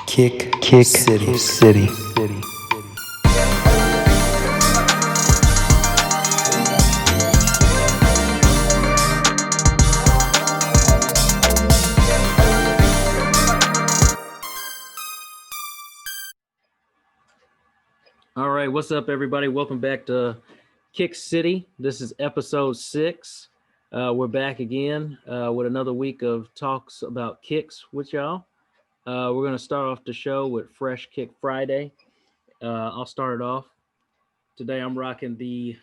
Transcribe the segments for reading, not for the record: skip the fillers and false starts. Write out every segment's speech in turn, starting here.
Kick City. All right, what's up, everybody? Welcome back to Kick City. This is episode 6. We're back again with another week of talks about kicks with y'all. We're going to start off the show with Fresh Kick Friday. I'll start it off. Today I'm rocking the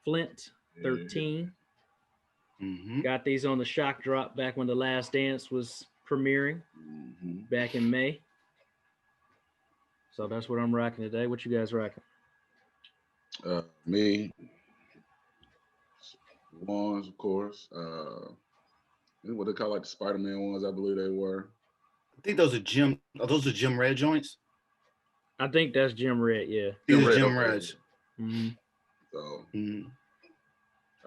Flint 13. Got these on the shock drop back when The Last Dance was premiering back in May. So that's what I'm rocking today. What you guys rocking? Me, ones, of course. What they call like the Spider-Man ones, I believe they were. I think those are Jim Red joints. I think that's Jim Red, yeah. These are Jim Reds. So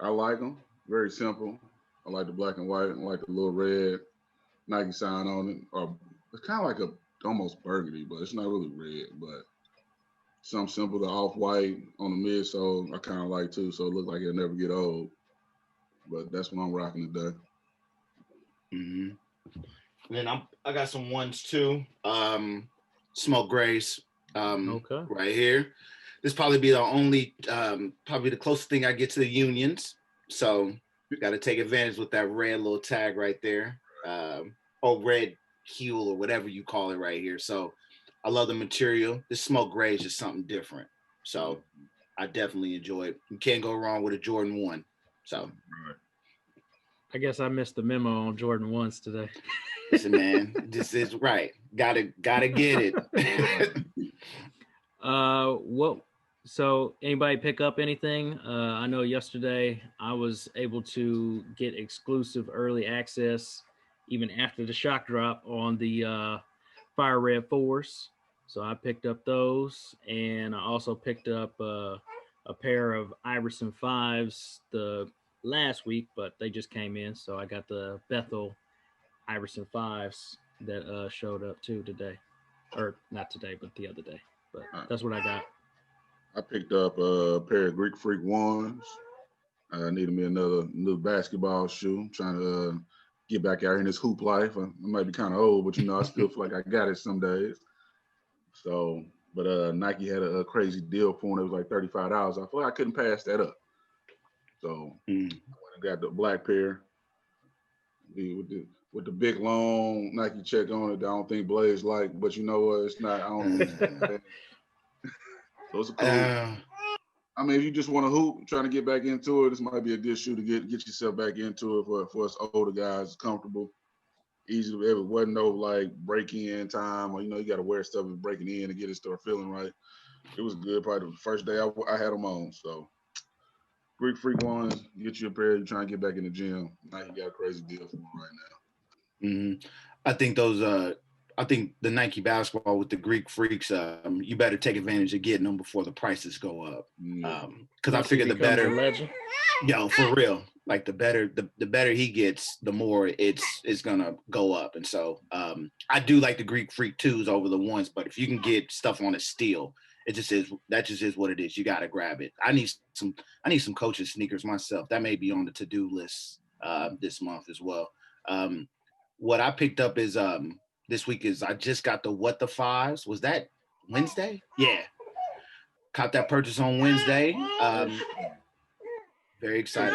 I like them. Very simple. I like the black and white. I like the little red Nike sign on it. Or it's kind of like a almost burgundy, but it's not really red. But something simple, the off-white on the midsole, I kind of like too. So it looks like it'll never get old. But that's what I'm rocking today. And then I got some ones too. Smoke grays. Okay. Right here. This probably be the only, probably the closest thing I get to the unions. So got to take advantage with that red little tag right there, or red heel or whatever you call it right here. So I love the material. This smoke gray is just something different. So I definitely enjoy it. You can't go wrong with a Jordan 1. So I guess I missed the memo on Jordan 1s today. listen, man, this is right. Gotta get it. So anybody pick up anything? I know yesterday I was able to get exclusive early access even after the shock drop on the Fire Red 4s. So I picked up those, and I also picked up a pair of Iverson 5s the last week, but they just came in. So I got the Bethel Iverson 5s that showed up too today. Or not today, but the other day. But that's what I got. I picked up a pair of Greek Freak 1s. I needed me another new basketball shoe. I'm trying to get back out here in this hoop life. I might be kind of old, but I still feel like I got it some days. So, but Nike had a crazy deal for it. It was like $35. I feel like I couldn't pass that up. So I went and got the black pair with the big long Nike check on it. I don't think Blaze like, but you know what? It's not. I don't. So it's a cool. I mean, if you just want to hoop, trying to get back into it, this might be a good shoe to get yourself back into it for us older guys. It's comfortable, easy to. It wasn't no like break-in time, or you got to wear stuff and breaking in to get it start feeling right. It was good. Probably the first day I had them on. So Greek Freak 1s, get you a pair. You're trying to get back in the gym. Now you got a crazy deal for them right now. I think those. I think the Nike basketball with the Greek Freaks, you better take advantage of getting them before the prices go up. Because I figure the better, for real, like the better he gets, the more it's gonna go up. And so I do like the Greek Freak 2s over the 1s, but if you can get stuff on a steal, that just is what it is. You gotta grab it. I need some coaches sneakers myself. That may be on the to-do list this month as well. What I picked up is this week is I just got the What the 5s. Was that Wednesday? Yeah. Caught that purchase on Wednesday. Very excited.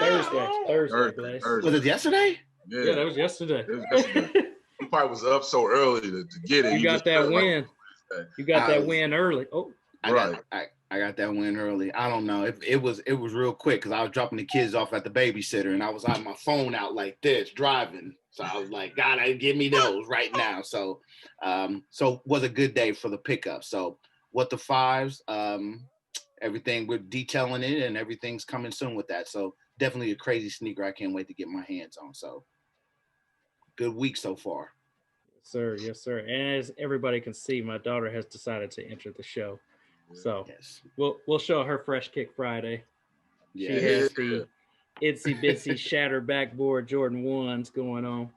Thursday. Was it yesterday? Yeah, that was yesterday. You probably was up so early to get it. You got that win. You got that win early. Oh, I got that win early. I don't know. It was real quick because I was dropping the kids off at the babysitter and I was on my phone out like this driving. So I was like, God, give me those right now. So it was a good day for the pickup. So What the 5s, everything, we're detailing it and everything's coming soon with that. So definitely a crazy sneaker I can't wait to get my hands on. So good week so far. Yes, sir. And as everybody can see, my daughter has decided to enter the show. So we'll show her Fresh Kick Friday. Yeah. She has the itsy bitsy shatter backboard Jordan 1s going on.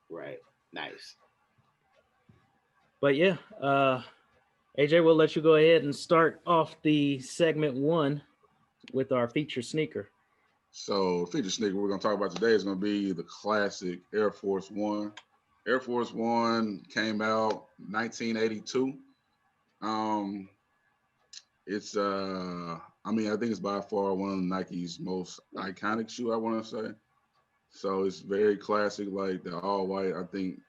Right. Nice. But yeah, AJ, we'll let you go ahead and start off the segment 1 with our feature sneaker. So, feature sneaker we're going to talk about today is going to be the classic Air Force One. Air Force One came out 1982. It's I mean, I think it's by far one of Nike's most iconic shoe, I want to say. So it's very classic, like the all white. I think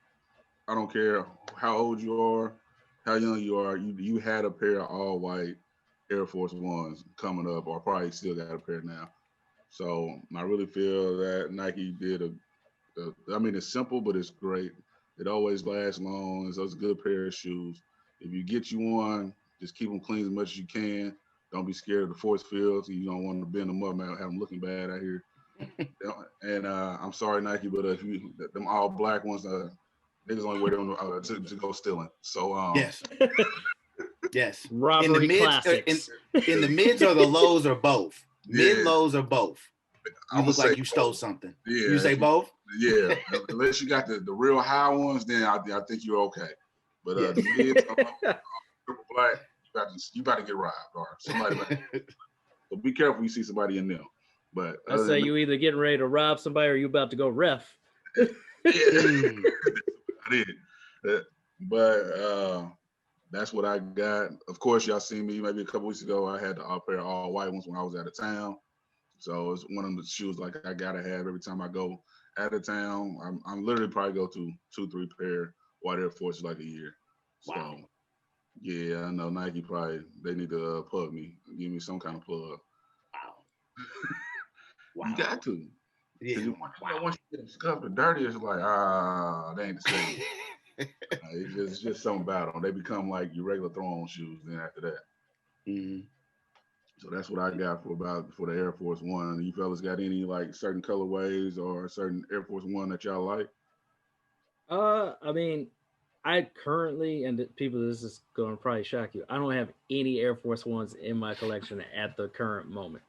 I don't care how old you are, how young you are, you had a pair of all white Air Force Ones coming up, or probably still got a pair now. So I really feel that Nike did I mean, it's simple, but it's great. It always lasts long. It's a good pair of shoes. If you get you one, just keep them clean as much as you can. Don't be scared of the force fields. You don't want to bend them up, man. Have them looking bad out here. And I'm sorry, Nike, but if them all black ones, niggas only wear them to go stealing. So yes, yes. Robbery classics. In the mids or the lows or both. Mid lows or both. You look like you stole something. Yeah, you say both? Yeah. Unless you got the real high ones, then I think you're okay. But the mids, triple black, you about to get robbed or somebody. So be careful you see somebody in them. But I say you either getting ready to rob somebody or you about to go ref. Yeah, I did. But that's what I got. Of course, y'all seen me maybe a couple weeks ago. I had the pair of all white ones when I was out of town. So it's one of the shoes like I gotta have every time I go out of town. I'm literally probably go to 2-3 pair white Air Forces like a year. Wow. So yeah, I know Nike probably they need to plug me, give me some kind of plug. Wow. You got to. Yeah. Once you get scuffed and dirty, it's like they ain't the same. It's just something about them. They become like your regular throw-on shoes. Then after that. Mm-hmm. So that's what I got for the Air Force One. You fellas got any like certain colorways or certain Air Force One that y'all like? I mean, I currently, and people, this is going to probably shock you, I don't have any Air Force Ones in my collection at the current moment.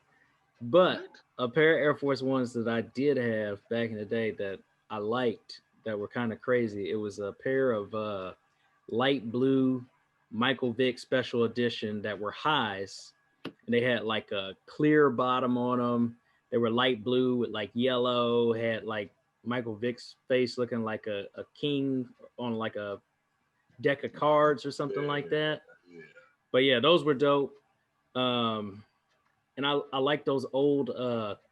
But a pair of Air Force Ones that I did have back in the day that I liked that were kind of crazy. It was a pair of light blue Michael Vick special edition that were highs. And they had like a clear bottom on them. They were light blue with like yellow, had like Michael Vick's face looking like a king on like a deck of cards or something like that. Yeah. But yeah, those were dope. And I like those old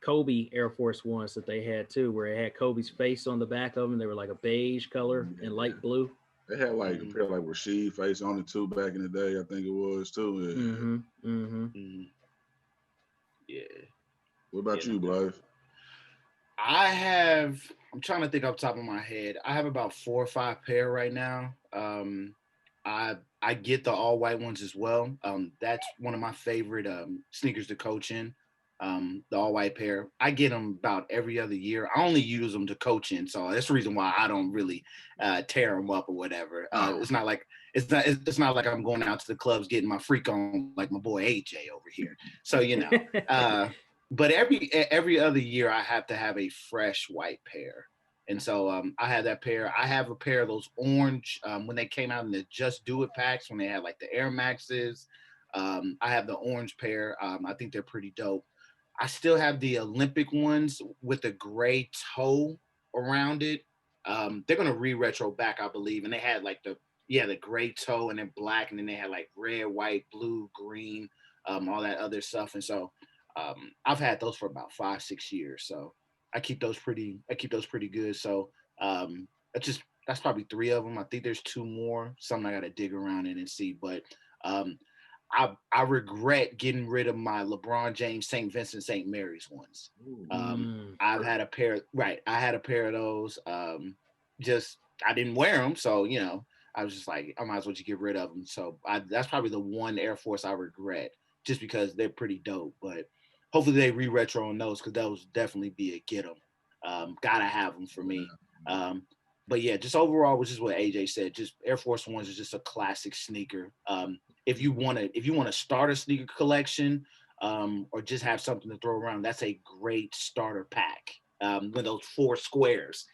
Kobe Air Force Ones that they had too, where it had Kobe's face on the back of them. They were like a beige color and light blue. They had like a pair like Rasheed face on it too back in the day. I think it was too. Yeah. Yeah. What about you, Blythe? I'm trying to think off the top of my head. I have about 4 or 5 pair right now. I get the all white ones as well. That's one of my favorite sneakers to coach in. The all white pair. I get them about every other year. I only use them to coach in, so that's the reason why I don't really tear them up or whatever. It's not like I'm going out to the clubs getting my freak on like my boy AJ over here. So but every other year I have to have a fresh white pair. And so I had that pair. I have a pair of those orange when they came out in the Just Do It packs when they had like the Air Maxes. I have the orange pair. I think they're pretty dope. I still have the Olympic ones with the gray toe around it. They're gonna re-retro back, I believe. And they had like the gray toe and then black, and then they had like red, white, blue, green, all that other stuff. And so I've had those for about 5-6 years. So I keep those pretty good. So that's probably 3 of them. I think there's 2 more. Some I gotta dig around in and see. But I regret getting rid of my LeBron James St. Vincent St. Mary's ones. I've had a pair. Right, I had a pair of those. Just I didn't wear them, so I was just like, I might as well just get rid of them. So that's probably the one Air Force I regret, just because they're pretty dope. But hopefully they re-retro on those, because those definitely be a get them. Gotta have them for me. But yeah, just overall, which is what AJ said, just Air Force Ones is just a classic sneaker. If you want to start a sneaker collection, or just have something to throw around, that's a great starter pack. With those 4 squares,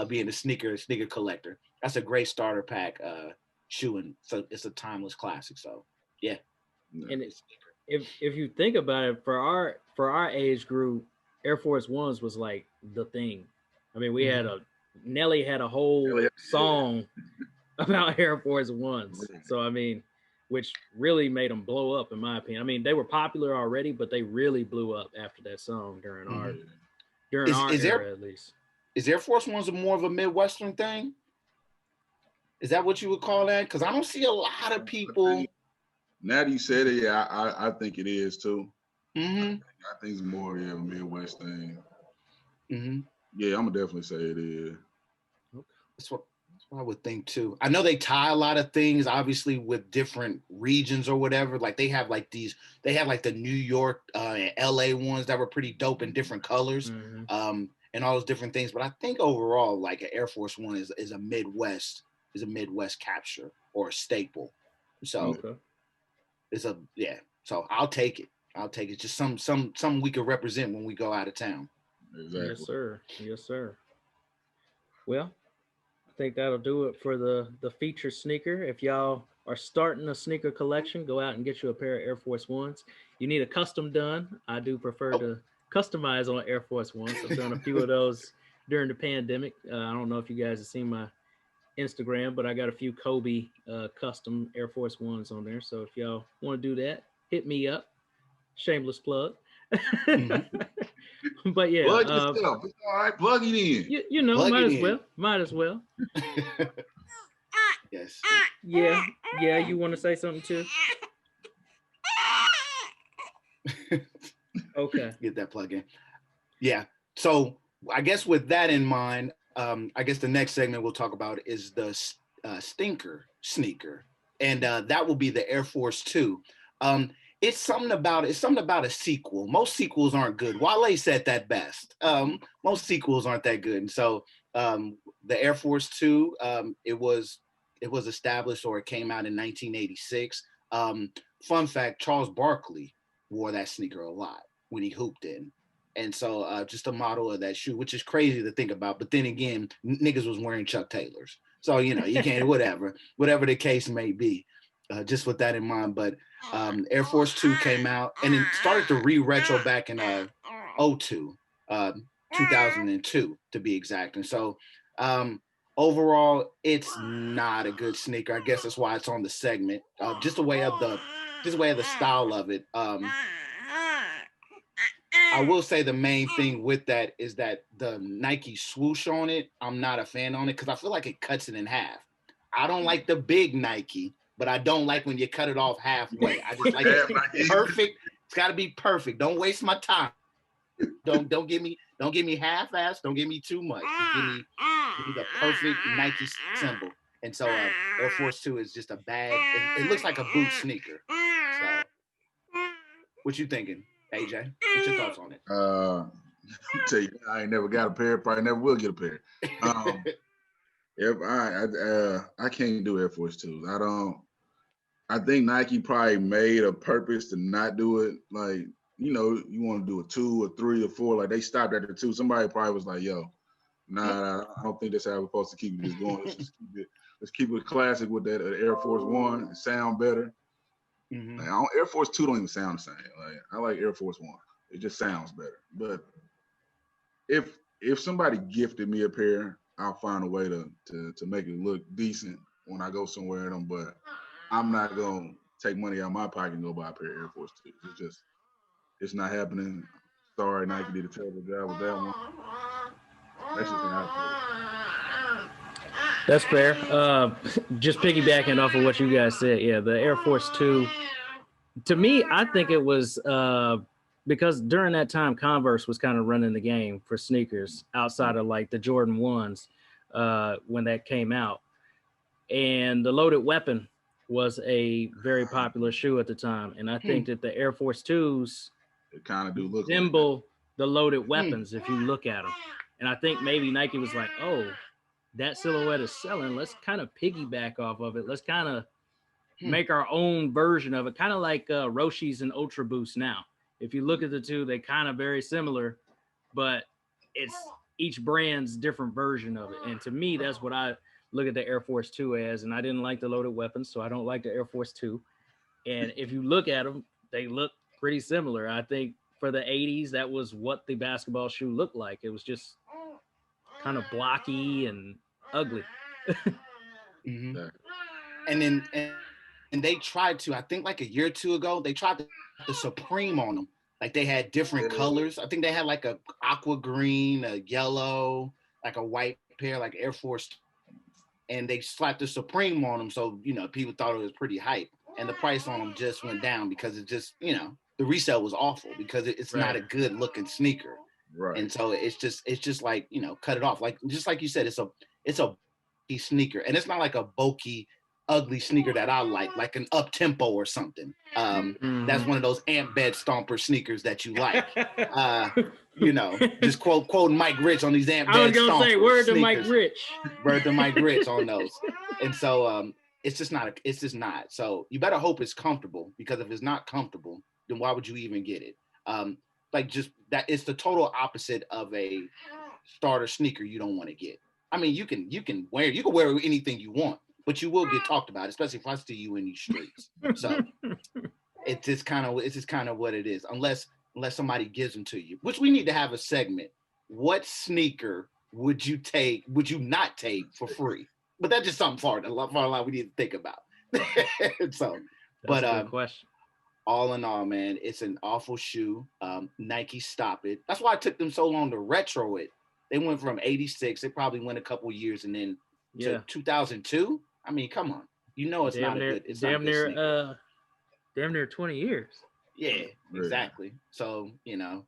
being a sneaker collector, that's a great starter pack shoe, and so it's a timeless classic. So yeah. And if you think about it, for our age group, Air Force Ones was like the thing. I mean, we had Nelly had a whole song about Air Force Ones. So I mean, which really made them blow up, in my opinion. I mean, they were popular already, but they really blew up after that song during our era, at least. Is Air Force Ones more of a Midwestern thing? Is that what you would call that? Because I don't see a lot of people. Now that you said it, yeah, I think it is too. Mm-hmm. I think it's more a Midwest thing. Mm-hmm. Yeah, I'm gonna definitely say it is. That's what I would think too. I know they tie a lot of things, obviously, with different regions or whatever. Like they have like the New York and LA ones that were pretty dope in different colors, and all those different things. But I think overall, like an Air Force One is a Midwest capture or a staple. So So I'll take it. Just something we could represent when we go out of town. Exactly. Yes, sir. Well, I think that'll do it for the feature sneaker. If y'all are starting a sneaker collection, go out and get you a pair of Air Force Ones. You need a custom done. I do prefer to customize on Air Force Ones. I've done a few of those during the pandemic. I don't know if you guys have seen my Instagram, but I got a few Kobe custom Air Force Ones on there. So if y'all want to do that, hit me up. Shameless plug. But yeah, plug yourself. It's all right, plug it in. You know, might as well. Yes. Yeah. You want to say something too? Okay. Get that plug in. Yeah. So I guess with that in mind, I guess the next segment we'll talk about is the stinker sneaker, and that will be the Air Force 2. It's something about a sequel. Most sequels aren't good. Wale said that best. Most sequels aren't that good. And so the Air Force 2, it was established, or it came out in 1986. Fun fact, Charles Barkley wore that sneaker a lot when he hooped in. And so just a model of that shoe, which is crazy to think about. But then again, niggas was wearing Chuck Taylors. So, you can't, whatever the case may be. Just with that in mind. But Air Force 2 came out, and it started to re-retro back in 2002 to be exact. And so overall, it's not a good sneaker. I guess that's why it's on the segment. Just the way of the style of it. I will say the main thing with that is that the Nike swoosh on it, I'm not a fan on it because I feel like it cuts it in half. I don't like the big Nike, but I don't like when you cut it off halfway. I just like it perfect. It's got to be perfect. Don't waste my time. Don't give me half-ass. Don't give me too much. Just give me the perfect Nike symbol. And so Air Force 2 is just a bad. It looks like a boot sneaker. So, what you thinking, AJ? What's your thoughts on it? Tell you, I ain't never got a pair. Probably never will get a pair. I can't do Air Force 2s. I think Nike probably made a purpose to not do it. Like, you want to do a 2 or 3 or 4. Like, they stopped at the 2. Somebody probably was like, yo, nah, I don't think that's how we're supposed to keep this going. Let's keep it classic with that Air Force 1. It sound better. Mm-hmm. Like, Air Force 2 don't even sound the same. Like, I like Air Force 1. It just sounds better. But if somebody gifted me a pair, I'll find a way to make it look decent when I go somewhere in them. But I'm not gonna take money out of my pocket and go buy a pair of Air Force 2s. It's not happening. Sorry, Nike did a terrible job with that one. That's just how I feel. That's fair. Just piggybacking off of what you guys said, yeah, the Air Force 2. To me, I think it was because during that time, Converse was kind of running the game for sneakers outside of like the Jordan 1s when that came out. And the Loaded Weapon was a very popular shoe at the time. And I think that the Air Force 2s kind of do look resemble like the Loaded Weapons if you look at them. And I think maybe Nike was like, oh, that silhouette is selling. Let's kind of piggyback off of it. Let's kind of make our own version of it. Kind of like Roshi's and Ultra Boost now. If you look at the two, they kind of very similar, but it's each brand's different version of it. And to me, that's what I look at the Air Force 2 as, and I didn't like the loaded weapons, so I don't like the Air Force 2. And if you look at them, they look pretty similar. I think for the 80s, that was what the basketball shoe looked like. It was just kind of blocky and ugly. Mm-hmm. And then and they tried to, I think like a year or two ago, they tried to put the Supreme on them. Like they had different colors. I think they had like a aqua green, a yellow, like a white pair, like Air Force. And they slapped the Supreme on them. So, you know, people thought it was pretty hype. And the price on them just went down because it just, you know, the resale was awful because it's not a good looking sneaker. Right. And so it's just like, you know, cut it off. Like, just like you said, it's a sneaker. And it's not like a bulky, ugly sneaker that I like an up tempo or something. That's one of those ant bed stomper sneakers that you like. You know, just quoting Mike Rich on these ant bed stompers. I was gonna say word to Mike Rich. Word to Mike Rich on those. And so it's just not. So you better hope it's comfortable, because if it's not comfortable, then why would you even get it? Like just that, it's the total opposite of a starter sneaker you don't want to get. I mean, you can wear anything you want, but you will get talked about, especially if I see you in these streets. So it's just kind of what it is, unless somebody gives them to you, which we need to have a segment. What sneaker would you not take for free? But that's just something far along we need to think about. So, that's a good question. All in all, man, it's an awful shoe. Nike, stop it. That's why it took them so long to retro it. They went from 86. They probably went a couple years, and then to 2002. I mean, come on. You know it's not a good. It's damn near 20 years. Yeah, exactly. So, you know,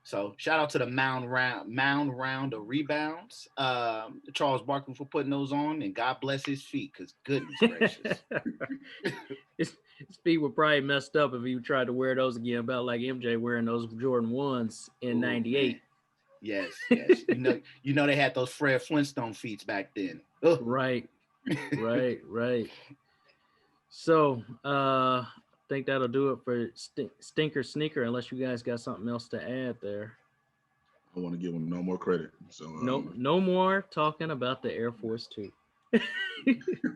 shout out to the mound round of rebounds, Charles Barkley, for putting those on, and God bless his feet, because goodness gracious. His feet were probably messed up if he tried to wear those again, about like MJ wearing those Jordan 1s in 98. Man. Yes. You know they had those Fred Flintstone feet back then. Ugh. Right. So, I think that'll do it for Stinker Sneaker, unless you guys got something else to add there. I want to give him no more credit. So no more talking about the Air Force 2.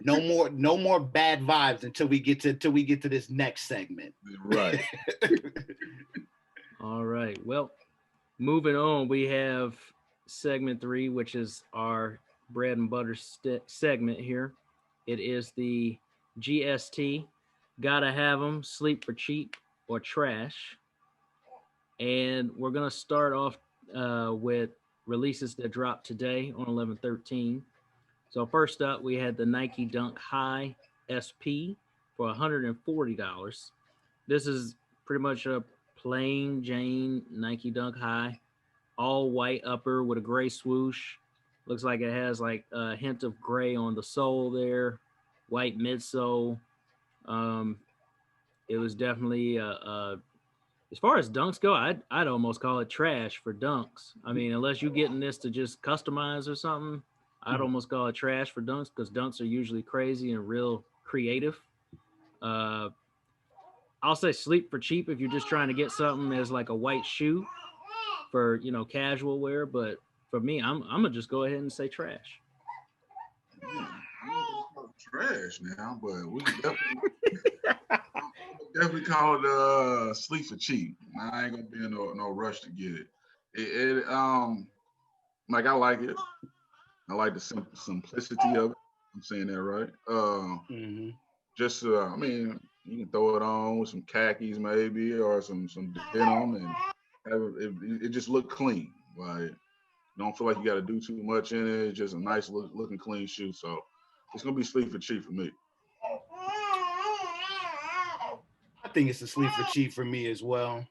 No more bad vibes until we get to this next segment. Right. All right. Well, moving on, we have segment 3, which is our bread and butter segment here. It is the GST. Gotta have them, sleep for cheap or trash. And we're going to start off with releases that dropped today on 11/13. So first up, we had the Nike Dunk High SP for $140. This is pretty much a plain Jane Nike Dunk High, all white upper with a gray swoosh. Looks like it has like a hint of gray on the sole there, white midsole. It was definitely as far as dunks go, I'd almost call it trash for dunks. I mean, unless you're getting this to just customize or something, I'd almost call it trash for dunks, because dunks are usually crazy and real creative. I'll say sleep for cheap if you're just trying to get something as like a white shoe for, you know, casual wear. But for me, I'm gonna just go ahead and say trash. Trash now, but we definitely call it sleep for cheap. I ain't gonna be in no rush to get it. It like I like it. I like the simplicity of it. I'm saying that right. Just I mean, you can throw it on with some khakis maybe, or some denim, and have it just look clean. Like, don't feel like you got to do too much in it. It's just a nice looking clean shoe. So it's gonna be sleep for cheap for me. I think it's a sleep for cheap for me as well.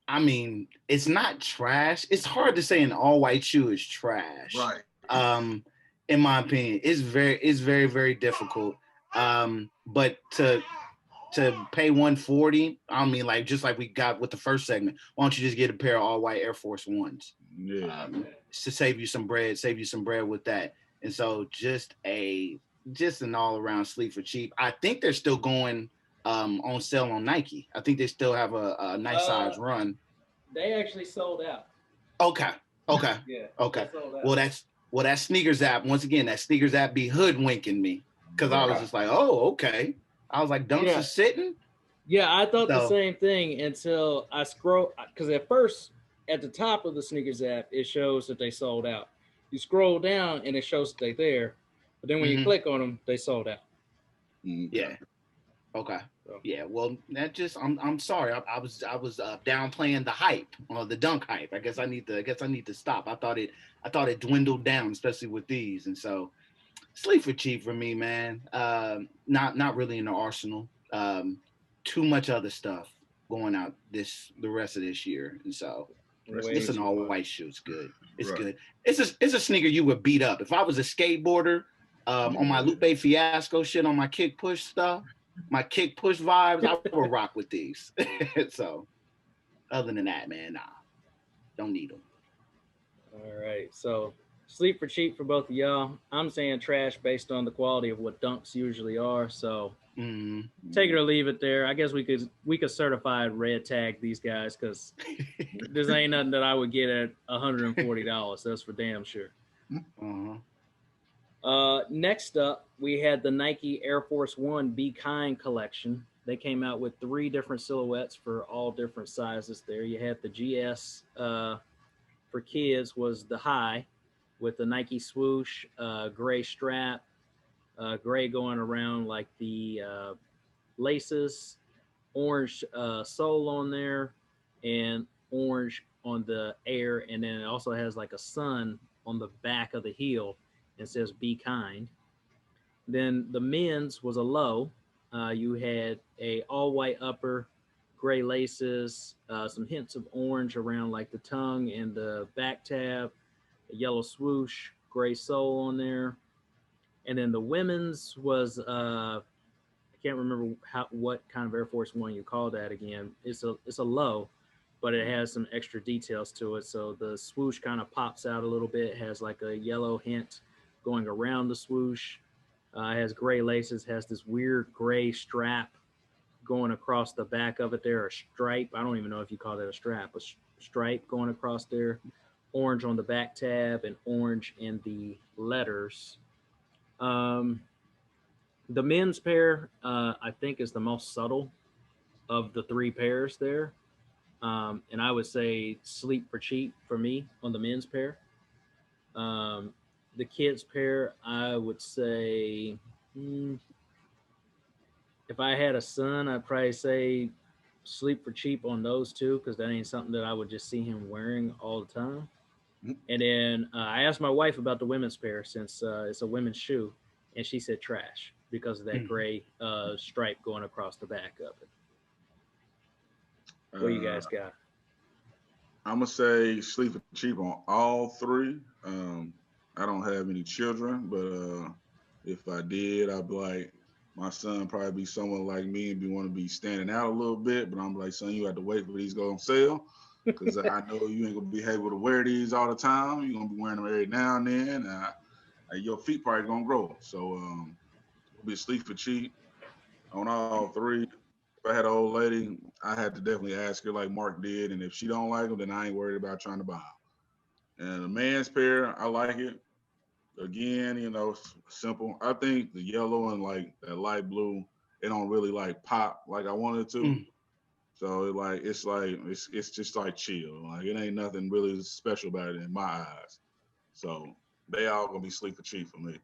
I mean, it's not trash. It's hard to say an all white shoe is trash. Right. In my opinion, it's very, very difficult. But to pay $140, I mean, like, just like we got with the first segment, why don't you just get a pair of all white Air Force Ones? Yeah. To save you some bread with that. And so just an all around sleep for cheap. I think they're still going on sale on Nike. I think they still have a nice size run. They actually sold out. Okay. Yeah. Okay. Well, Well, that sneakers app, once again, that sneakers app be hoodwinking me because I was just like, oh, okay. I was like, Dunks is sitting. Yeah, I thought the same thing until I scroll, because at first, at the top of the sneakers app, it shows that they sold out. You scroll down and it shows that they're there, but then when you click on them, they sold out. Yeah. Okay. So. Yeah. Well, that just I'm sorry. I was downplaying the hype or the dunk hype. I guess I need to stop. I thought it dwindled down, especially with these. And so, sleep for cheap for me, man. Not really in the arsenal. Too much other stuff going out the rest of this year, and so it's an all white shoe. It's good. It's good. It's a sneaker you would beat up if I was a skateboarder. On my Lupe Fiasco shit, on my kick push stuff, my kick push vibes, I would rock with these. So, other than that, man, nah, don't need them. All right, so sleep for cheap for both of y'all. I'm saying trash based on the quality of what dunks usually are. So take it or leave it there. I guess we could certified red tag these guys because this ain't nothing that I would get at $140. That's for damn sure. Next up, we had the Nike Air Force One Be Kind collection. They came out with 3 different silhouettes for all different sizes there. You had the GS for kids was the high with the Nike swoosh, gray strap, gray going around like the laces, orange sole on there, and orange on the air. And then it also has like a sun on the back of the heel and says Be Kind. Then the men's was a low. You had a all white upper, gray laces, some hints of orange around like the tongue and the back tab, a yellow swoosh, gray sole on there. And then the women's was I can't remember what kind of Air Force One you call that again. It's a low, but it has some extra details to it. So the swoosh kind of pops out a little bit. It has like a yellow hint going around the swoosh. It has gray laces, has this weird gray strap going across the back of it there, a stripe. I don't even know if you call that a strap, a stripe going across there. Orange on the back tab and orange in the letters. The men's pair, I think, is the most subtle of the 3 pairs there. And I would say sleep for cheap for me on the men's pair. The kids pair, I would say, if I had a son, I'd probably say sleep for cheap on those 2 because that ain't something that I would just see him wearing all the time. And then I asked my wife about the women's pair since it's a women's shoe, and she said trash because of that gray stripe going across the back of it. What you guys got? I'm gonna say sleep for cheap on all 3. I don't have any children, but if I did, I'd be like, my son probably be someone like me and want to be standing out a little bit. But I'm like, son, you have to wait for these to go on sale because I know you ain't gonna be able to wear these all the time. You're gonna be wearing them every now and then. Your feet probably gonna grow. So it'll be sleep for cheap on all 3. If I had an old lady, I had to definitely ask her like Mark did, and if she don't like them, then I ain't worried about trying to buy them. And the man's pair, I like it. Again, simple. I think the yellow and like that light blue, it don't really like pop like I wanted to. So it's just like chill. Like it ain't nothing really special about it in my eyes. So they all gonna be sleep for cheap for me.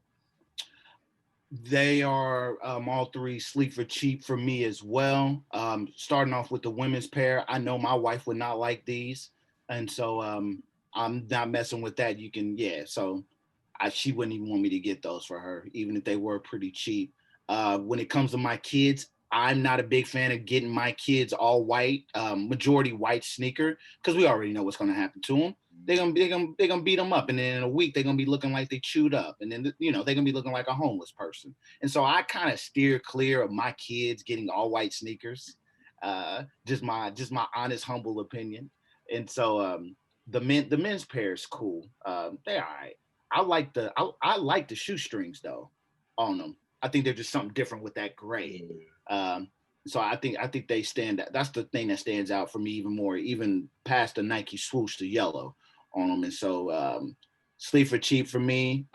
They are all 3 sleep for cheap for me as well. Starting off with the women's pair, I know my wife would not like these, and so I'm not messing with that. So she wouldn't even want me to get those for her, even if they were pretty cheap. When it comes to my kids, I'm not a big fan of getting my kids all white, majority white sneaker, because we already know what's going to happen to them. They're gonna beat them up, and then in a week they're gonna be looking like they chewed up, and then they're gonna be looking like a homeless person. And so I kind of steer clear of my kids getting all white sneakers. Just my honest, humble opinion. And so the men's pair is cool. They're all right. I like the shoestrings though on them. I think they're just something different with that gray. So I think they stand. That's the thing that stands out for me even more, even past the Nike swoosh, the yellow on them. And so Sleep for cheap for me.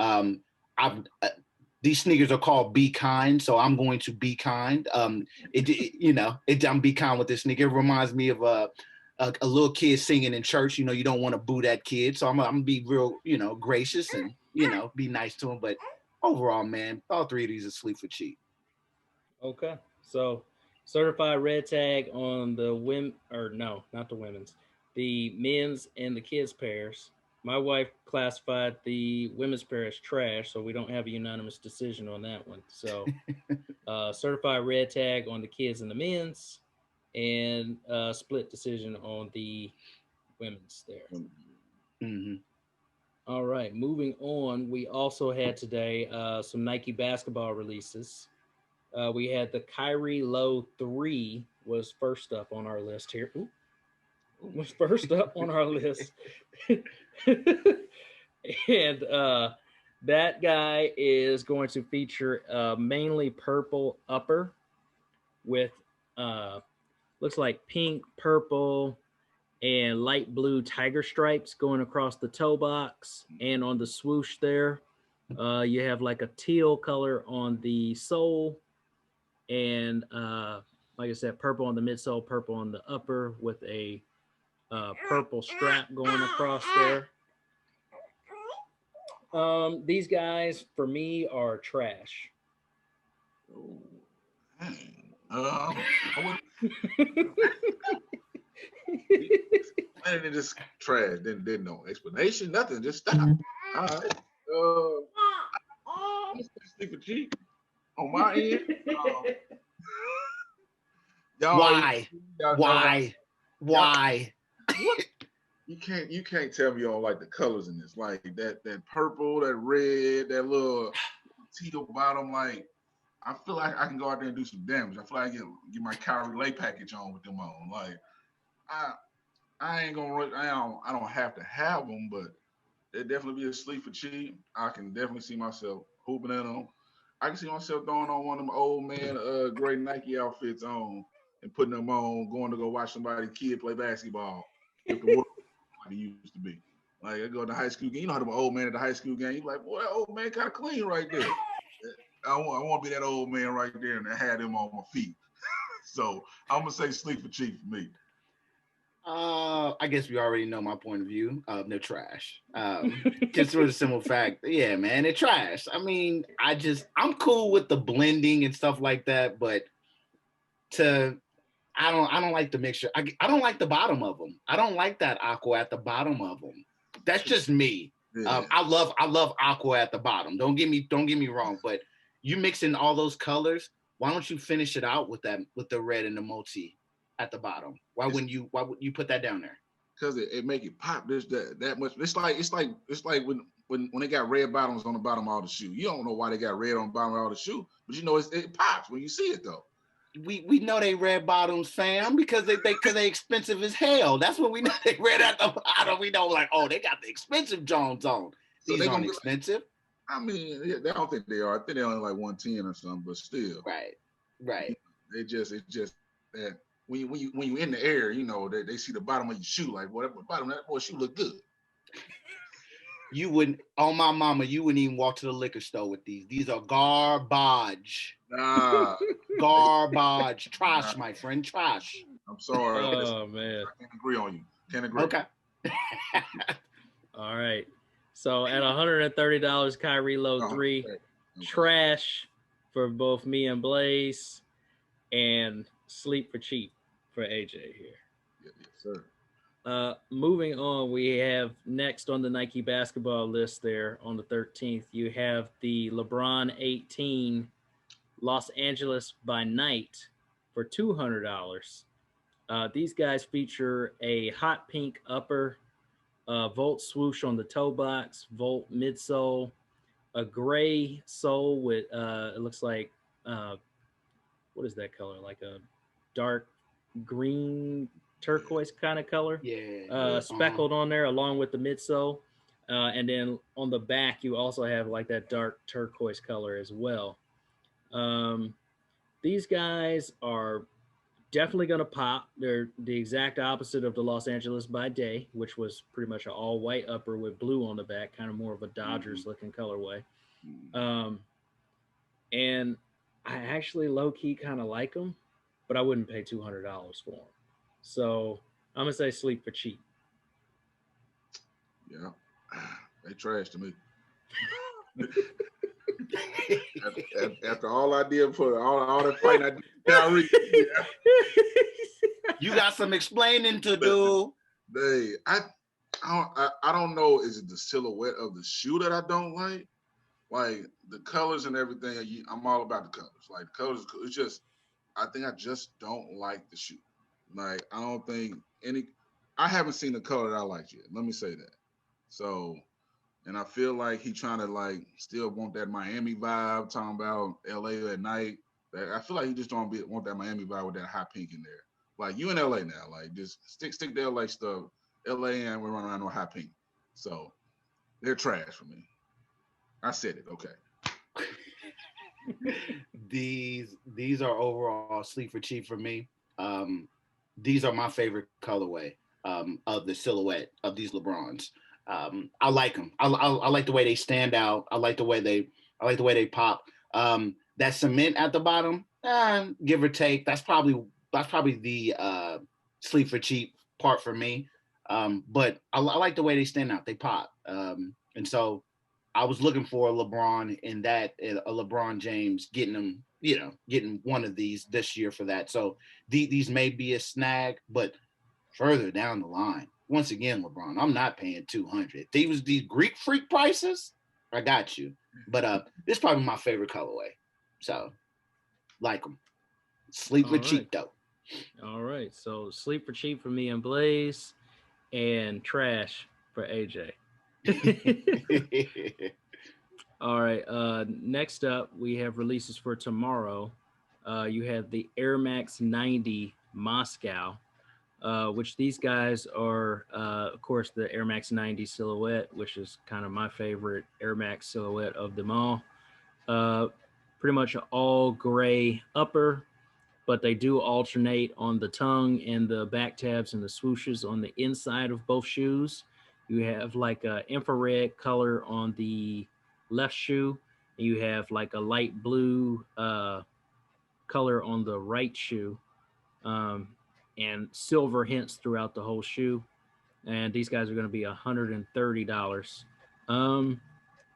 These sneakers are called Be Kind, so I'm going to be kind. I'm Be Kind with this sneaker. It reminds me of a little kid singing in church. You know, you don't want to boo that kid, so I'm gonna be real, gracious and be nice to him. But overall, man, all three of these are sleep for cheap. Okay, so certified red tag on the not the women's, the men's and the kids pairs. My wife classified the women's pair as trash, so we don't have a unanimous decision on that one. So, certified red tag on the kids and the men's, and split decision on the women's there. Mm-hmm. All right, moving on. We also had today some Nike basketball releases. We had the Kyrie Low 3 was first up on our list here. Ooh. Was first up on our list. And that guy is going to feature mainly purple upper with looks like pink, purple, and light blue tiger stripes going across the toe box and on the swoosh there. You have like a teal color on the sole and like I said, purple on the midsole, purple on the upper with a purple strap going across there. These guys for me are trash. I would. And it just trash. Didn't no explanation, nothing. Just stop. All right. Sleep for cheap on my end. Why? You can't tell me you don't like the colors in this. Like that purple, that red, that little teal bottom. Like I feel like I can go out there and do some damage. I feel like I get my Kyrie Lay package on with them on. Like I ain't gonna. I don't have to have them, but it definitely be a sleep for cheap. I can definitely see myself hooping in them. I can see myself throwing on one of them old man gray Nike outfits on and putting them on, going to go watch somebody's kid play basketball. If the world like it used to be. Like I go to high school game, you know how them old man at the high school game, you like, boy, that old man kind of clean right there. I want to be that old man right there and have him on my feet. So I'm gonna say sleep for cheap for me. I guess we already know my point of view. They're trash. Just for the simple fact, yeah, man, they're trash. I mean, I'm cool with the blending and stuff like that, but I don't like the mixture. I don't like the bottom of them. I don't like that aqua at the bottom of them. That's just me. Yeah. I love aqua at the bottom. Don't get me wrong, but you mix in all those colors. Why don't you finish it out with the red and the multi at the bottom? Why wouldn't you put that down there? Because it make it pop that much. It's like when they got red bottoms on the bottom of the shoe. You don't know why they got red on the bottom of the shoe, but you know it pops when you see it though. We know they red bottoms, fam, because they expensive as hell. That's what we know. They red at the bottom. We know like, oh, they got the expensive Jones on. These so aren't expensive. I mean, I don't think they are. I think they're only like 110 or something, but still. Right. It's just that when you in the air, you know, they see the bottom of your shoe, like whatever bottom of that boy shoe look good. You wouldn't, on my mama, you wouldn't even walk to the liquor store with these. These are garbage. Nah. Garbage. Trash, my friend. Trash. I'm sorry. Oh, man. I can't agree on you. Can't agree. Okay. All right. So at $130, Kyrie Low 3. Okay. Trash for both me and Blaze. And sleep for cheap for AJ here. Yes, sir. Moving on, we have next on the Nike basketball list there on the 13th, you have the LeBron 18 Los Angeles by Night for $200. These guys feature a hot pink upper, Volt swoosh on the toe box, Volt midsole, a gray sole with, it looks like, what is that color? Like a dark green turquoise kind of color. Yeah. Speckled on there along with the midsole. And then on the back, you also have like that dark turquoise color as well. These guys are definitely going to pop. They're the exact opposite of the Los Angeles by Day, which was pretty much an all white upper with blue on the back, kind of more of a Dodgers looking colorway. And I actually low key kind of like them, but I wouldn't pay $200 for them. So I'm gonna say sleep for cheap. Yeah, they trash to me. After all I did for all the fight I did, Kyrie, you got some explaining to do. I don't know. Is it the silhouette of the shoe that I don't like? Like the colors and everything. I'm all about the colors. Like the colors, it's just I think I just don't like the shoe. Like I don't think I haven't seen the color that I like yet. Let me say that. So, and I feel like he trying to like still want that Miami vibe, talking about LA at night. I feel like he just don't want that Miami vibe with that hot pink in there. Like you in LA now, like just stick to LA stuff. LA and we're running around with hot pink. So they're trash for me. I said it. Okay. These are overall sleep for cheap for me. These are my favorite colorway of the silhouette of these LeBrons. I like them. I like the way they stand out. I like the way they pop. That cement at the bottom, give or take, that's probably the sleep for cheap part for me. But I like the way they stand out. They pop. And so I was looking for a LeBron a LeBron James getting one of these this year for that. So these may be a snag, but further down the line, once again, LeBron, I'm not paying $200. These Greek freak prices, I got you. But this is probably my favorite colorway. So like them. Sleep for cheap though. All right. So sleep for cheap for me and Blaze, and trash for AJ. All right. Next up, we have releases for tomorrow. You have the Air Max 90 Moscow, which these guys are, of course, the Air Max 90 silhouette, which is kind of my favorite Air Max silhouette of them all. Pretty much an all gray upper, but they do alternate on the tongue and the back tabs and the swooshes on the inside of both shoes. You have like a infrared color on the left shoe, and you have like a light blue color on the right shoe, and silver hints throughout the whole shoe. And these guys are going to be $130.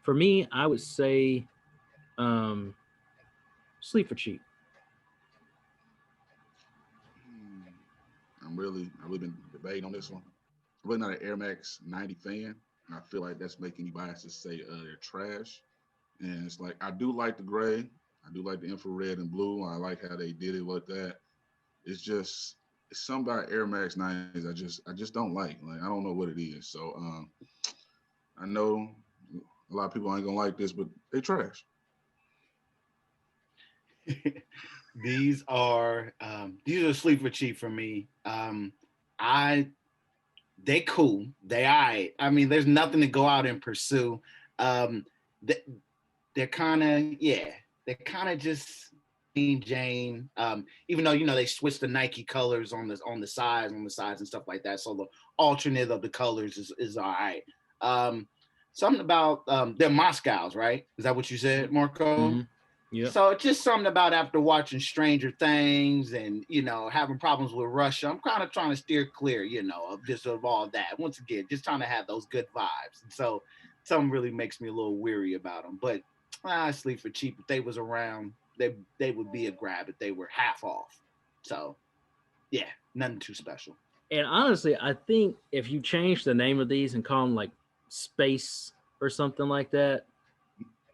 For me, I would say sleep for cheap. I've really been debating on this one. I'm really not an Air Max 90 fan, and I feel like that's making you biased to say they're trash. And it's like I do like the gray, I do like the infrared and blue. I like how they did it with that. It's something about Air Max 90s I just don't like. Like I don't know what it is. So I know a lot of people ain't gonna like this, but they trash. These are sleep for cheap for me. They cool. They all right. I mean, there's nothing to go out and pursue. They're kind of just plain Jane. Even though they switched the Nike colors on the sides and stuff like that. So the alternate of the colors is all right. Something about they're Moscows, right? Is that what you said, Marco? Mm-hmm. Yeah. So it's just something about after watching Stranger Things and, having problems with Russia, I'm kind of trying to steer clear, of all that. Once again, just trying to have those good vibes. And so something really makes me a little weary about them. But I sleep for cheap. If they was around, they would be a grab if they were half off. So, yeah, nothing too special. And honestly, I think if you change the name of these and call them like Space or something like that,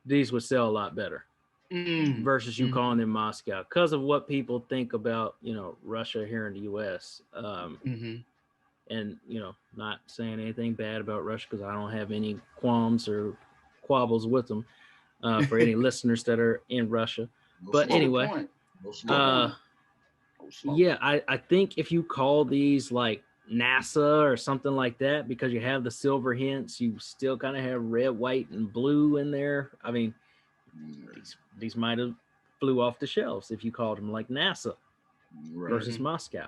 these would sell a lot better. Versus you calling them Moscow because of what people think about Russia here in the U.S. And not saying anything bad about Russia because I don't have any qualms or quabbles with them for any listeners that are in Russia. But anyway, yeah, I think if you call these like NASA or something like that because you have the silver hints, you still kind of have red, white, and blue in there. I mean, these might have flew off the shelves if you called them like NASA. versus Moscow.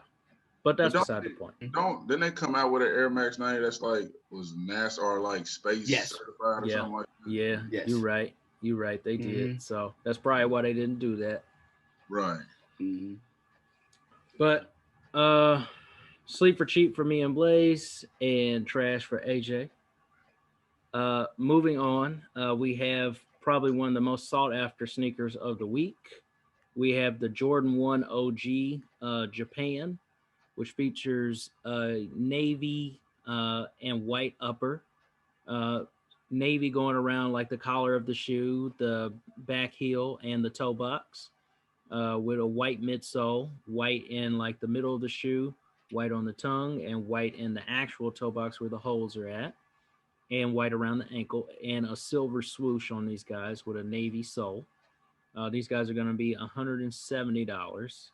But that's beside the point. Didn't they come out with an Air Max 90 that's like was NASCAR like space certified or something like that? Yeah, you're right. You're right. They did. So that's probably why they didn't do that. Right. But sleep for cheap for me and Blaze, and trash for AJ. Moving on, we have probably one of the most sought after sneakers of the week. We have the Jordan 1 OG Japan, which features navy and white upper. Navy going around like the collar of the shoe, the back heel, and the toe box, with a white midsole, white in like the middle of the shoe, white on the tongue, and white in the actual toe box where the holes are at, and white around the ankle, and a silver swoosh on these guys with a navy sole. These guys are going to be $170.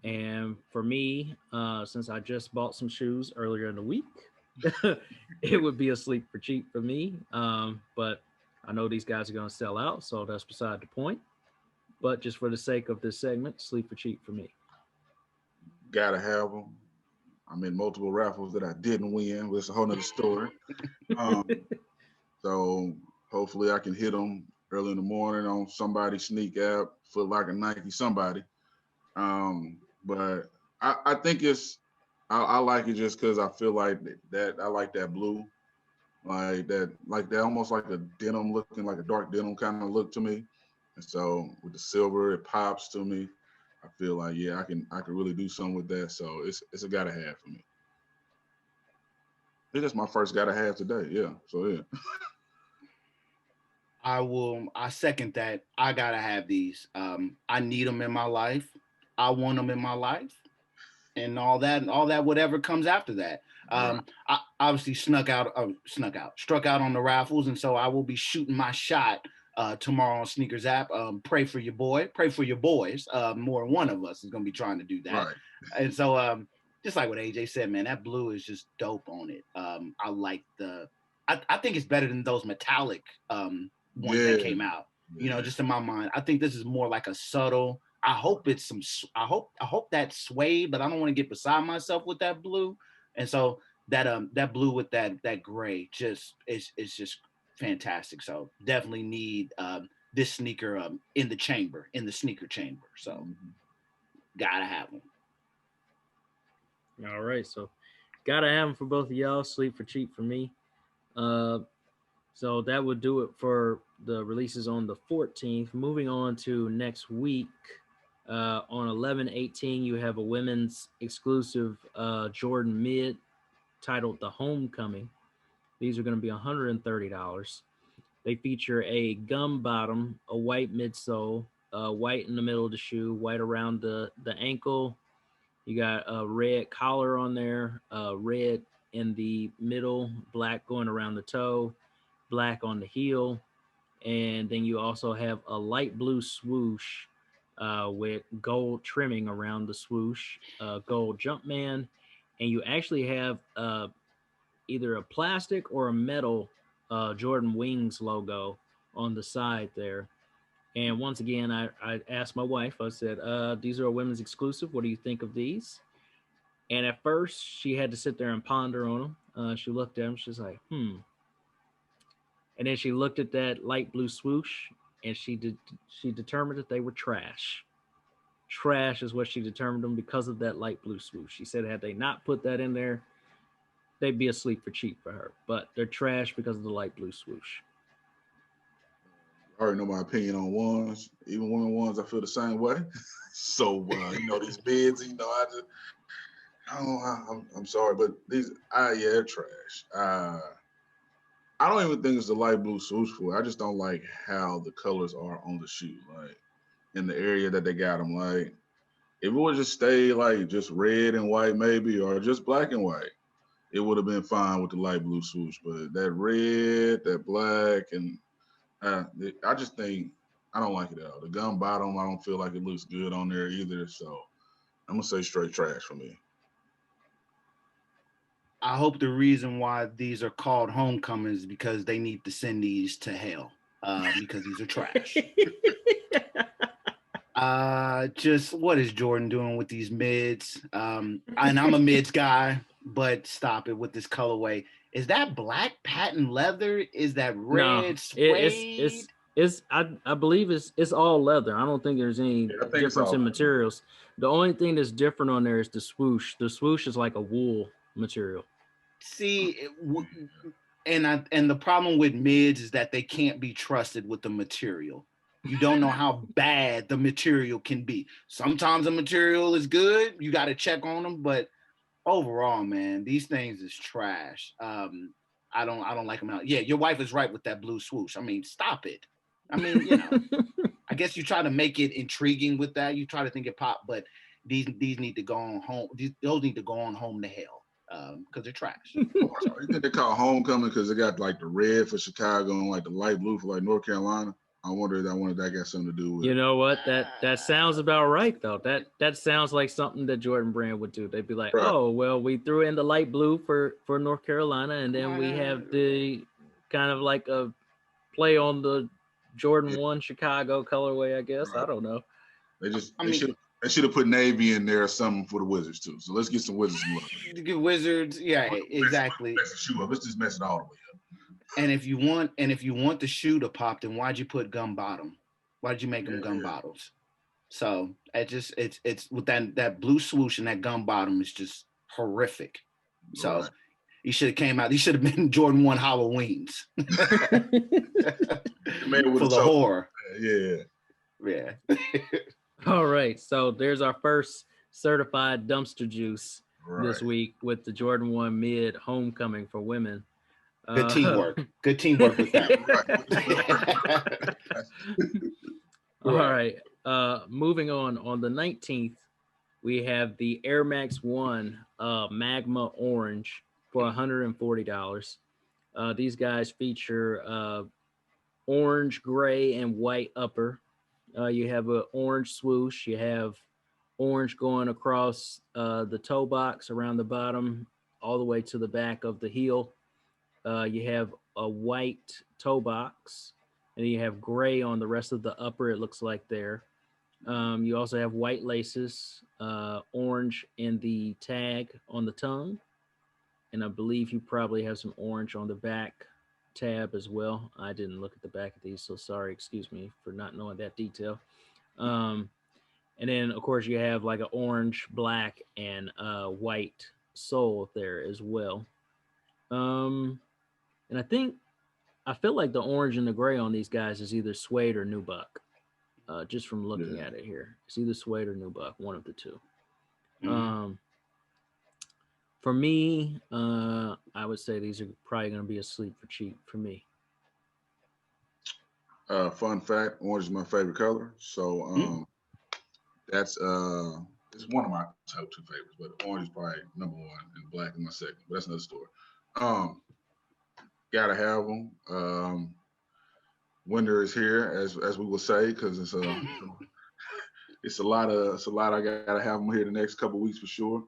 And for me, since I just bought some shoes earlier in the week, it would be a sleep for cheap for me. But I know these guys are going to sell out, so that's beside the point. But just for the sake of this segment, sleep for cheap for me. Gotta have them. I'm in multiple raffles that I didn't win, but it's a whole nother story. So hopefully I can hit them early in the morning on somebody's sneak app, Foot Locker, Nike, somebody. But I think I like it just because I feel like that I like that blue, like that almost like a denim looking, like a dark denim kind of look to me. And so with the silver, it pops to me. I feel like I can really do something with that. So it's a gotta have for me. It's just my first gotta have today. Yeah. So yeah. I second that. I gotta have these. I need them in my life. I want them in my life, and all that whatever comes after that. I obviously struck out on the raffles, and so I will be shooting my shot tomorrow on Sneakers app. Pray for your boy, pray for your boys. More than one of us is gonna be trying to do that. Right. And so just like what AJ said, man, that blue is just dope on it. I like I think it's better than those metallic ones that came out. You know, just in my mind, I think this is more like a subtle. I hope it's I hope that's suede, but I don't want to get beside myself with that blue. And so that blue with that gray just is just fantastic. So definitely need this sneaker in the sneaker chamber. So gotta have them. All right, so gotta have them for both of y'all. Sleep for cheap for me. So that would do it for the releases on the 14th. Moving on to next week, on 11/18, you have a women's exclusive Jordan Mid titled The Homecoming. These are going to be $130. They feature a gum bottom, a white midsole, white in the middle of the shoe, white around the ankle. You got a red collar on there, red in the middle, black going around the toe, black on the heel. And then you also have a light blue swoosh with gold trimming around the swoosh, gold Jumpman. And you actually have either a plastic or a metal Jordan Wings logo on the side there. And once again, I asked my wife, I said, these are a women's exclusive. What do you think of these? And at first, she had to sit there and ponder on them. She looked at them. She's like, And then she looked at that light blue swoosh, and she determined that they were trash. Trash is what she determined them because of that light blue swoosh. She said had they not put that in there, they'd be asleep for cheap for her. But they're trash because of the light blue swoosh. I already know my opinion on ones. Even women ones, I feel the same way. So these bids, I'm sorry, but these, they're trash. I don't even think it's the light blue swoosh for it. I just don't like how the colors are on the shoe, like in the area that they got them. Like, if it would just stay like just red and white, maybe, or just black and white, it would have been fine with the light blue swoosh. But that red, that black, and I just think I don't like it at all. The gum bottom, I don't feel like it looks good on there either. So I'm gonna say straight trash for me. I hope the reason why these are called homecomings is because they need to send these to hell because these are trash. Just what is Jordan doing with these mids? And I'm a mids guy, but stop it with this colorway. Is that black patent leather? Is that red suede? I believe it's all leather. I don't think there's any difference in materials. The only thing that's different on there is the swoosh. The swoosh is like a wool material. See, and the problem with mids is that they can't be trusted with the material. You don't know how bad the material can be. Sometimes the material is good. You got to check on them, but overall, man, these things is trash. I don't like them out. Yeah, your wife is right with that blue swoosh. I mean, stop it. I mean, I guess you try to make it intriguing with that. You try to think it pop, but these need to go on home. Those need to go on home to hell because they're trash. You think they call homecoming because they got like the red for Chicago and like the light blue for like North Carolina? I wonder if that got something to do with. You know what? That sounds about right though. That sounds like something that Jordan Brand would do. They'd be like, right. Oh well, we threw in the light blue for North Carolina, and then we have the kind of like a play on the Jordan 1 Chicago colorway, I guess. Right. I don't know. They should have put Navy in there or something for the Wizards too. So let's get some Wizards love. Get Wizards, yeah, exactly. Let's just mess it all the way up. And if you want the shoe to pop, then why'd you put gum bottom? Why'd you make them gum bottles? So it's with that blue swoosh and that gum bottom is just horrific. So right. He should have came out. He should have been Jordan 1 Halloweens for the horror. Yeah. All right. So there's our first certified dumpster juice this week with the Jordan 1 mid homecoming for women. Good teamwork. Good teamwork with that. All right. Moving on the 19th, we have the Air Max 1 Magma Orange for $140. These guys feature orange, gray, and white upper. You have an orange swoosh. You have orange going across the toe box around the bottom all the way to the back of the heel. You have a white toe box, and you have gray on the rest of the upper, it looks like there. You also have white laces, orange in the tag on the tongue, and I believe you probably have some orange on the back tab as well. I didn't look at the back of these, so sorry, excuse me for not knowing that detail. And then, of course, you have like an orange, black, and white sole there as well. And I feel like the orange and the gray on these guys is either suede or nubuck. Just from looking at it here, it's either suede or nubuck, one of the two. Mm-hmm. For me, I would say these are probably going to be a sleep for cheap for me. Fun fact: orange is my favorite color, so that's it's one of my top 2 favorites. But orange is probably number 1, and black is my second. But that's another story. Gotta have them. Winter is here, as we will say, because it's a lot I gotta have them here the next couple of weeks for sure.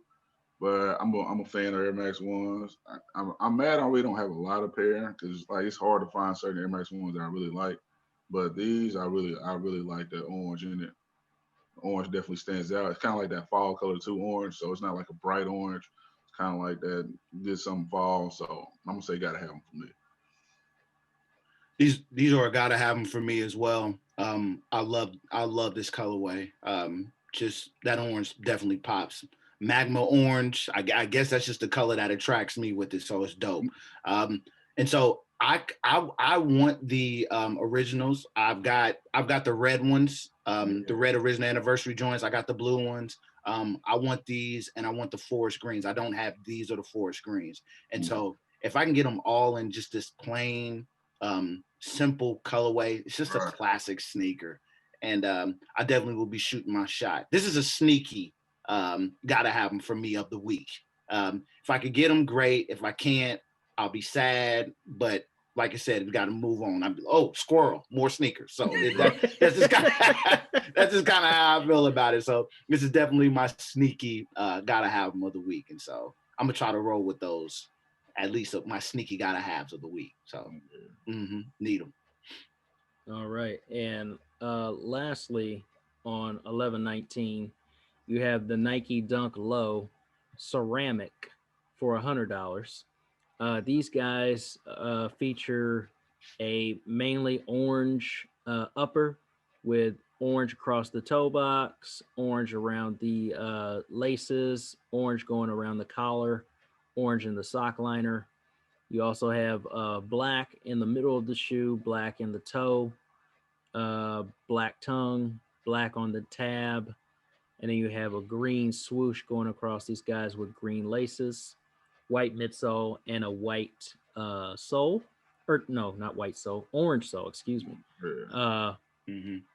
But I'm a fan of Air Max 1s. I'm mad I really don't have a lot of pair because it's hard to find certain Air Max 1s that I really like. But these I really like the orange in it. The orange definitely stands out. It's kind of like that fall color too, orange. So it's not like a bright orange. It's kind of like that. Did some fall. So I'm gonna say gotta have them for me. These are gotta have them for me as well. I love this colorway. Just that orange definitely pops. Magma Orange. I guess that's just the color that attracts me with it, so it's dope. And so I want the originals. I've got the red ones, the red original anniversary joints. I got the blue ones. I want these, and I want the forest greens. I don't have these or the forest greens, and so if I can get them all in just this plain, simple colorway, it's just a classic sneaker, and I definitely will be shooting my shot. This is a sneaky. Gotta have them for me of the week. If I could get them, great. If I can't, I'll be sad. But like I said, we got to move on. I'm squirrel, more sneakers. So that's just kind of how I feel about it. So this is definitely my sneaky gotta have them of the week, and so I'm gonna try to roll with those. At least my sneaky gotta haves of the week. So need them. All right, and lastly, on 11/19. You have the Nike Dunk Low ceramic for $100. These guys feature a mainly orange upper with orange across the toe box, orange around the laces, orange going around the collar, orange in the sock liner. You also have black in the middle of the shoe, black in the toe, black tongue, black on the tab, and then you have a green swoosh going across these guys with green laces, white midsole, and a white sole. Or no, not white sole, orange sole, excuse me.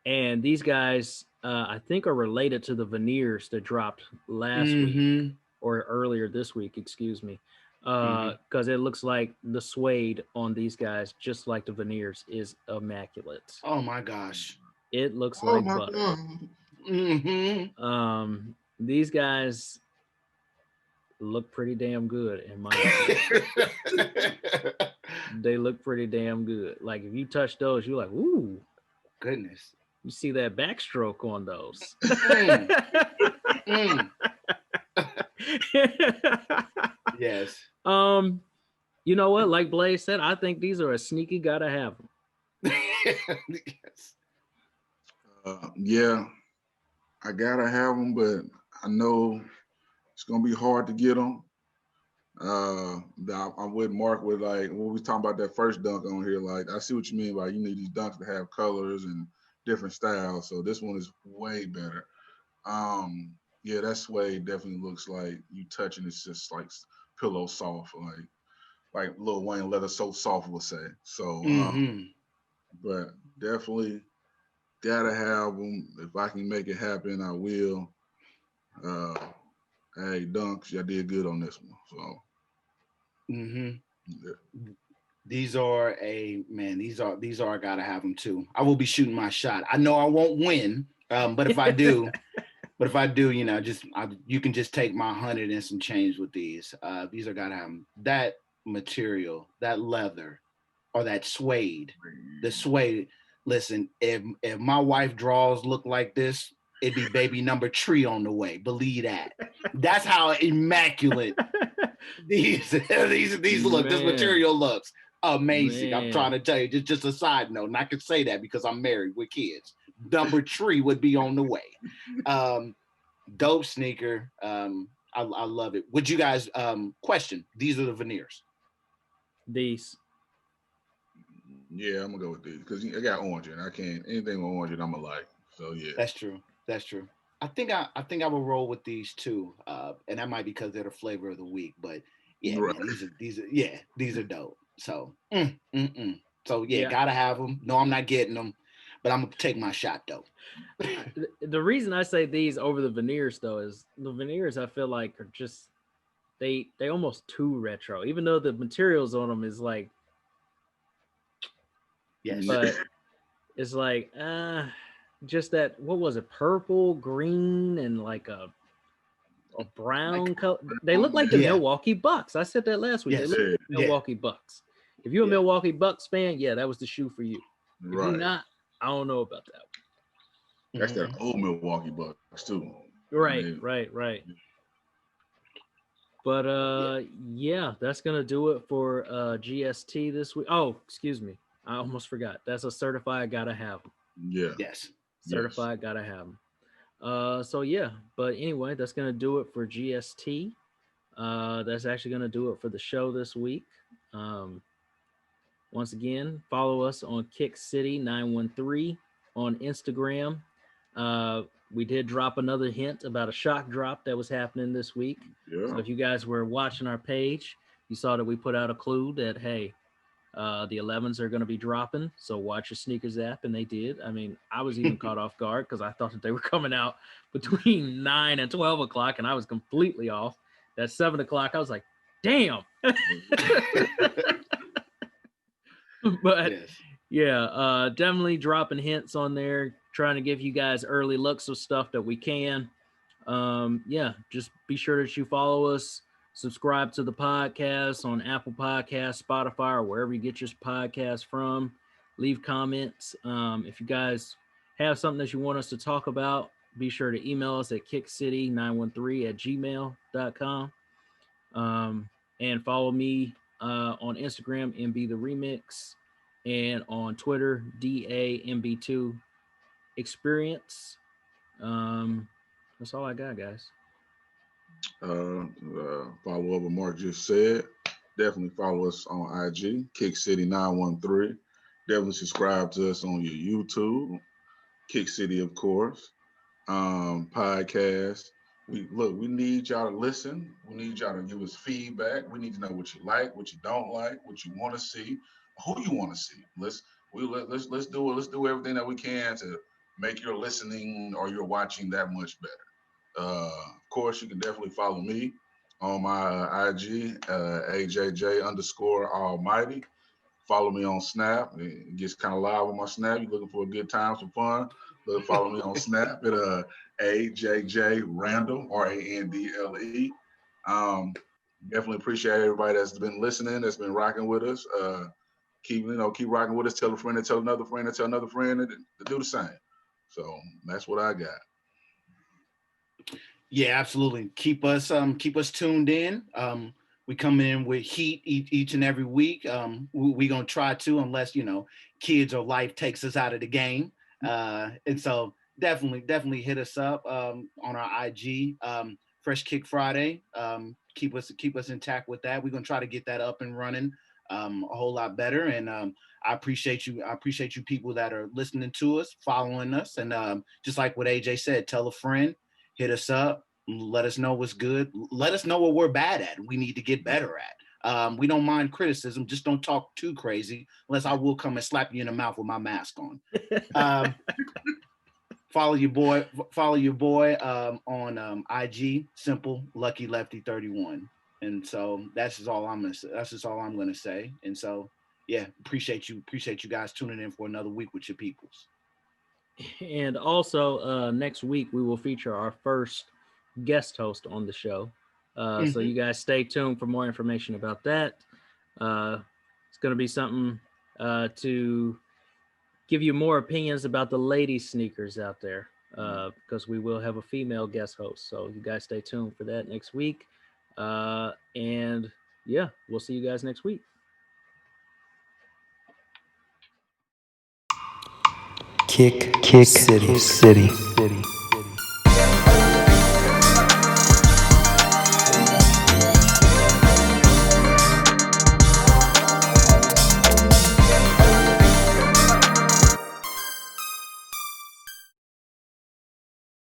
And these guys, I think, are related to the veneers that dropped last week or earlier this week, excuse me. Because it looks like the suede on these guys, just like the veneers, is immaculate. Oh my gosh. It looks like butter. These guys look pretty damn good in my opinion. They look pretty damn good. Like if you touch those, you're like, ooh, goodness. You see that backstroke on those. Yes. You know what? Like Blaze said, I think these are a sneaky gotta have them. Yes. Yeah, I gotta have them, but I know it's gonna be hard to get them. I'm with Mark with like when we was talking about that first dunk on here. Like I see what you mean by you need these dunks to have colors and different styles. So this one is way better. Yeah, that suede definitely looks like you touching it's just like pillow soft, like Lil Wayne leather so soft would say. So, but definitely gotta have them. If I can make it happen, I will. Hey, Dunks, y'all did good on this one. So, yeah. These are these are gotta have them too. I will be shooting my shot. I know I won't win, but if I do, you know, you can just take my 100 and some change with these. These are gotta have them. That material, that leather, or that suede, the suede. Listen, if my wife draws look like this, it'd be baby number 3 on the way. Believe that. That's how immaculate these look. Man. This material looks amazing. Man. I'm trying to tell you, just a side note, and I can say that because I'm married with kids. Number 3 would be on the way. Dope sneaker. I love it. Would you guys question? These are the veneers. These. Yeah, I'm gonna go with these because I got orange and I can't anything with orange and I'm like. So yeah. That's true. I think I will roll with these too. And that might be because they're the flavor of the week. But yeah, right. Man, these are dope. So So yeah, gotta have them. No, I'm not getting them, but I'm gonna take my shot though. The reason I say these over the veneers though is the veneers I feel like are just they almost too retro, even though the materials on them is like. Yes. But it's like just that, what was it, purple, green, and like a brown color. They look like the Milwaukee Bucks. I said that last week. Yes. They look like the Milwaukee Bucks. If you're a Milwaukee Bucks fan, that was the shoe for you. If you're not, I don't know about that. That's that old Milwaukee Bucks too. Right. But that's gonna do it for GST this week. Oh, excuse me. I almost forgot. That's a certified gotta have them. Yeah. Yes. Certified gotta have them. So yeah, but anyway, that's gonna do it for GST. That's actually gonna do it for the show this week. Once again, follow us on Kick City 913 on Instagram. We did drop another hint about a shock drop that was happening this week. Yeah. So if you guys were watching our page, you saw that we put out a clue that hey. The 11s are going to be dropping, so watch your sneakers app, and they did. I mean, I was even caught off guard because I thought that they were coming out between 9 and 12 o'clock, and I was completely off. At 7 o'clock, I was like, damn. But, definitely dropping hints on there, trying to give you guys early looks of stuff that we can. Just be sure that you follow us. Subscribe to the podcast on Apple Podcasts, Spotify, or wherever you get your podcast from. Leave comments. If you guys have something that you want us to talk about, be sure to email us at kickcity913@gmail.com. And follow me on Instagram, MB the Remix, and on Twitter, DAMB2 Experience. That's all I got, guys. Follow up what Mark just said. Definitely follow us on IG, Kick City 913. Definitely subscribe to us on your YouTube, Kick City, of course. Podcast. We need y'all to listen. We need y'all to give us feedback. We need to know what you like, what you don't like, what you want to see, who you want to see. Let's do it. Let's do everything that we can to make your listening or your watching that much better. Of course, you can definitely follow me on my IG, AJJ_Almighty. Follow me on Snap. It gets kind of live on my Snap. You're looking for a good time, some fun. Follow me on Snap at AJJ Randall, RANDLE. Definitely appreciate everybody that's been listening, that's been rocking with us. Keep rocking with us. Tell a friend and tell another friend and tell another friend to do the same. So that's what I got. Yeah, absolutely. Keep us tuned in. We come in with heat each and every week. We gonna try to, unless kids or life takes us out of the game. And so definitely hit us up on our IG, Fresh Kick Friday. Keep us intact with that. We're gonna try to get that up and running a whole lot better. And I appreciate you. I appreciate you people that are listening to us, following us, and just like what AJ said, tell a friend. Hit us up. Let us know what's good. Let us know what we're bad at. We need to get better at. We don't mind criticism. Just don't talk too crazy, unless I will come and slap you in the mouth with my mask on. Follow your boy on IG, Simple Lucky Lefty 31. And so that's just all I'm gonna say. And so yeah, appreciate you guys tuning in for another week with your peoples. And also, next week we will feature our first guest host on the show. So you guys stay tuned for more information about that. It's going to be something to give you more opinions about the ladies' sneakers out there, because we will have a female guest host. So you guys stay tuned for that next week. And yeah, we'll see you guys next week. Kick City.